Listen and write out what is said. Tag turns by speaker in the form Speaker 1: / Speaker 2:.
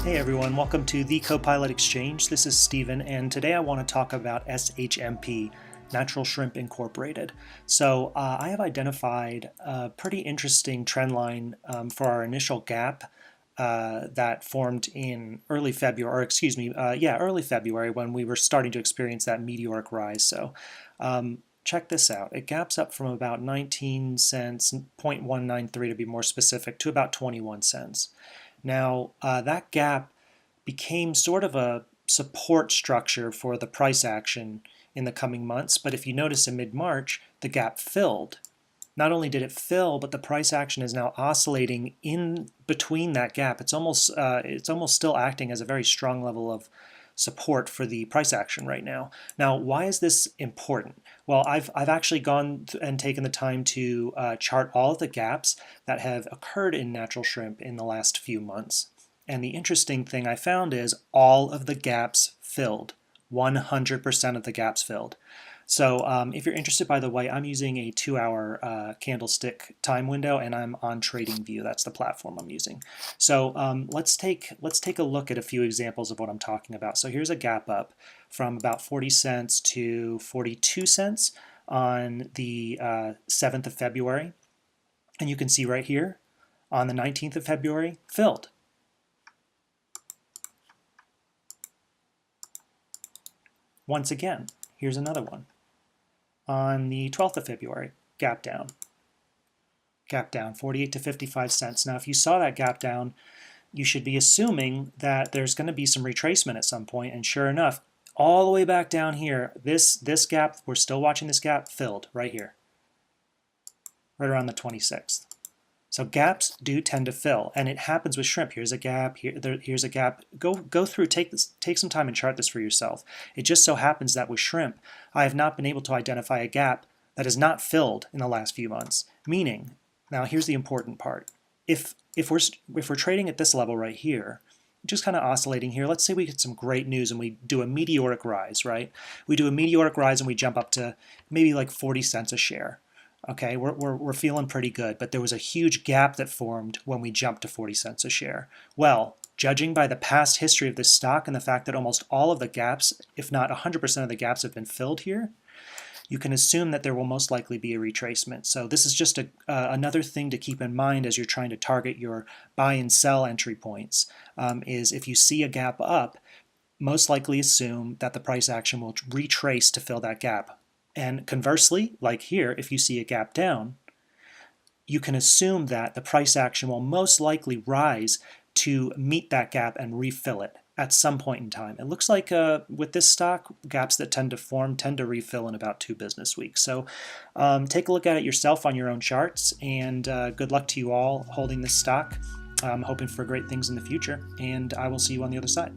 Speaker 1: Hey everyone, welcome to the Copilot Exchange. This is Steven, and today I want to talk about SHMP, Natural Shrimp Incorporated. So I have identified a pretty interesting trend line for our initial gap that formed in early February, early February when we were starting to experience that meteoric rise. So check this out. It gaps up from about 19 cents, 0.193 to be more specific, to about 21 cents. Now, that gap became sort of a support structure for the price action in the coming months, but if you notice in mid-March, the gap filled. Not only did it fill, but the price action is now oscillating in between that gap. It's almost still acting as a very strong level of support for the price action right now. Now, why is this important? Well, I've actually gone and taken the time to chart all of the gaps that have occurred in natural shrimp in the last few months. And the interesting thing I found is all of the gaps filled. 100% of the gaps filled. So if you're interested, by the way, I'm using a 2-hour candlestick time window, and I'm on TradingView. That's the platform I'm using. So let's take a look at a few examples of what I'm talking about. So here's a gap up from about 40 cents to 42 cents on the 7th of February. And you can see right here on the 19th of February, filled. Once again, here's another one. On the 12th of February, gap down, 48 to 55 cents. Now, if you saw that gap down, you should be assuming that there's going to be some retracement at some point, and sure enough, all the way back down here, this gap, we're still watching this gap, filled right here, right around the 26th. So gaps do tend to fill, and it happens with shrimp. Here's a gap, here's a gap. Go through, take some time and chart this for yourself. It just so happens that with shrimp, I have not been able to identify a gap that is not filled in the last few months. Meaning, now here's the important part. If we're trading at this level right here, just kind of oscillating here, let's say we get some great news and we do a meteoric rise, right? We do a meteoric rise and we jump up to maybe like 40 cents a share. Okay, we're feeling pretty good, but there was a huge gap that formed when we jumped to 40 cents a share. Well, judging by the past history of this stock and the fact that almost all of the gaps, if not 100% of the gaps, have been filled here, you can assume that there will most likely be a retracement. So this is just another thing to keep in mind as you're trying to target your buy and sell entry points, is if you see a gap up, most likely assume that the price action will retrace to fill that gap. And conversely, like here, if you see a gap down, you can assume that the price action will most likely rise to meet that gap and refill it at some point in time. It looks like with this stock, gaps that tend to form tend to refill in about 2 business weeks. So take a look at it yourself on your own charts, and good luck to you all holding this stock. I'm hoping for great things in the future, and I will see you on the other side.